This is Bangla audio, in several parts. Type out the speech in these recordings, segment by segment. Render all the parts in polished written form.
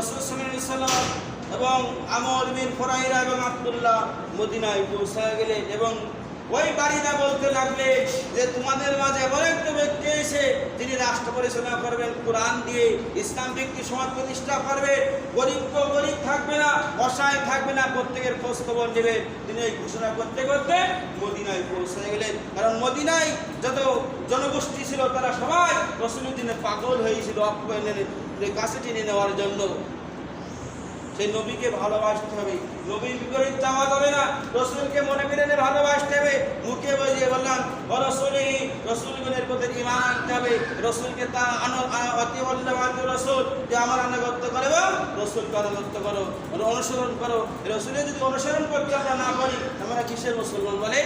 রাসূল সাল্লাল্লাহু আলাইহি ওয়াসাল্লাম এবং আমর বিন ফুরাইরা এবং আব্দুল্লাহ মদিনায় পৌঁছে গেলেন এবং ওই বাড়িটা বলতে লাগলে যে তোমাদের মাঝে এমন একটা ব্যক্তি এসে যিনি রাষ্ট্র পরিচালনা করবেন কোরআন দিয়ে, ইসলাম ভিত্তিক সমাজ প্রতিষ্ঠা করবে, গরিব তো গরিব থাকবে না, অসহায় থাকবে না, প্রত্যেকের খোঁজ খবর নেবে। তিনি এই ঘোষণা করতে করতে মদিনায় পৌঁছে গেলেন। কারণ মদিনায় যত জনগোষ্ঠী ছিল তারা সবাই রাসূলের দিনে পাগল হয়েছিল আপ্যায়নের কাছে টেনে নেওয়ার জন্য। সেই নবীকে ভালোবাসতে হবে, নবীর বিপরীত যাওয়া যাবে না, রাসূলকে মনে প্রাণে ভালোবাসতে হবে। মুখে বলে বললাম ও রাসূলি, রাসূলগণের প্রতি ঈমান আনতে হবে, রাসূলকে তা অতি বলতে রাসূল যে আমার আনুগত্য করো, রাসূলকে আনুগত্য করো, অনুসরণ করো। রাসূলের যদি অনুসরণ করতে আমরা না পারি আমরা কিসের মুসলমান বলে?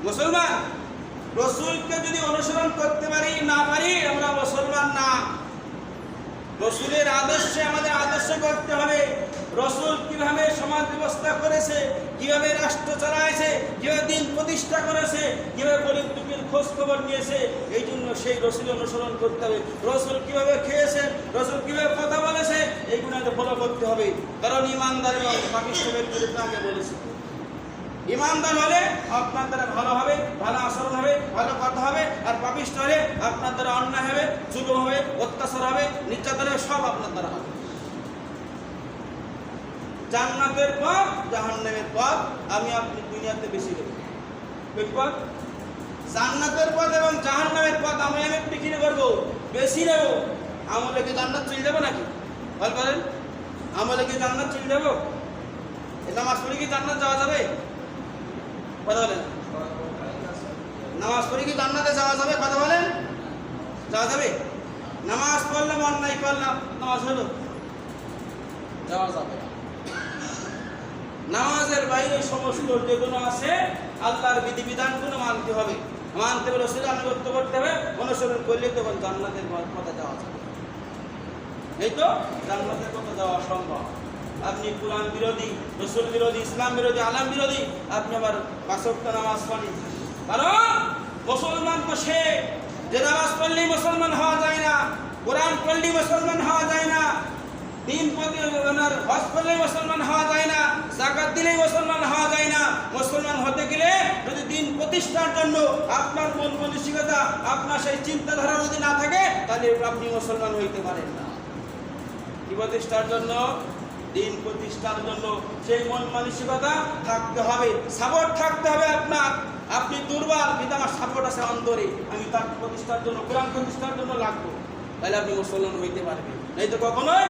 মুসলমান। রাসূলকে যদি অনুসরণ করতে পারি না পারি আমরা মুসলমান না। রাসূলের আদর্শে আমাদের আদর্শ করতে হবে। রাসূল কিভাবে সমাজ ব্যবস্থা করেছে, কিভাবে রাষ্ট্র চালাইছে, কিভাবে দিন প্রতিষ্ঠা করেছে, কিভাবে গরিব দুঃখীর খোঁজ খবর নিয়েছে, এই জন্য সেই রাসূলের অনুসরণ করতে হবে। রাসূল কিভাবে খেয়েছে, রাসূল কিভাবে কথা বলেছে, এইগুলো ফলো করতে হবে। কারণ ইমানদার এবং পাপিষ্ঠ ব্যক্তির আগে বলেছে, ইমানদার হলে আপনার দ্বারা ভালো হবে, ভালো আচরণ হবে, ভালো কথা হবে, আর পাপিষ্ঠ হলে আপনার দ্বারা অন্যায় হবে, জুলুম হবে, অত্যাচার হবে, নির্যাতন হবে, সব আপনার দ্বারা হবে। জান্নাতের পথ জাহান্নামের পথ আমি আপনি দুনিয়াতে বেশি দেব। ওই পথ জান্নাতের পথ এবং জাহান্নামের পথ আমি বিক্রি করবো, বেশি নেব। আমলে কি জান্নাত চলে যাবো নাকি? বল করেন, আমলে কি জান্নাত চলে যাবো? নামাজ পড়ে কি জান্নাত যাওয়া যাবে? কথা বলেন, নামাজ পড়ে কি জান্নাতে যাওয়া যাবে? কথা বলেন, যাওয়া যাবে? নামাজ পড়লাম, অন্যায় করলাম, নামাজ হলো? যাওয়া যাবে না। নামাজের বাইরে সমস্ত যেগুলো আছে আল্লাহর বিধিবিধানগুলো মানতে হবে, মানতে হবে, রাসূলের আনুগত্য করতে হবে, অনুসরণ করলে তখন জান্নাতের পথে যাওয়া যাবে। এই তো জান্নাতের পথে যাওয়া সম্ভব। আপনি কুরআন বিরোধী, রাসূল বিরোধী, ইসলাম বিরোধী, আলেম বিরোধী, আপনি আবার পাঁচ ওয়াক্ত নামাজ পড়েন। কারণ মুসলমান তো সে যে নামাজ পড়লেই মুসলমান হওয়া যায় না, কোরআন পড়লেই মুসলমান হওয়া যায় না, দিন প্রতিষ্ঠার হজ করলেই মুসলমান হওয়া যায় না, যাকাত দিলেই মুসলমান হওয়া যায় না। মুসলমান হতে গেলে যদি দিন প্রতিষ্ঠার জন্য আপনার মন মানসিকতা, আপনার সেই চিন্তাধারা যদি না থাকে তাহলে আপনি মুসলমান হইতে পারেন না। কি প্রতিষ্ঠার জন্য? দিন প্রতিষ্ঠার জন্য সেই মন মানসিকতা থাকতে হবে, সাপোর্ট থাকতে হবে আপনার। আপনি দুর্বল, কিন্তু আমার সাপোর্ট আছে অন্তরে, আমি তার প্রতিষ্ঠার জন্য, কোরআন প্রতিষ্ঠার জন্য লাগবো, তাহলে আপনি মুসলমান হইতে পারবেন, এই তো কখনোই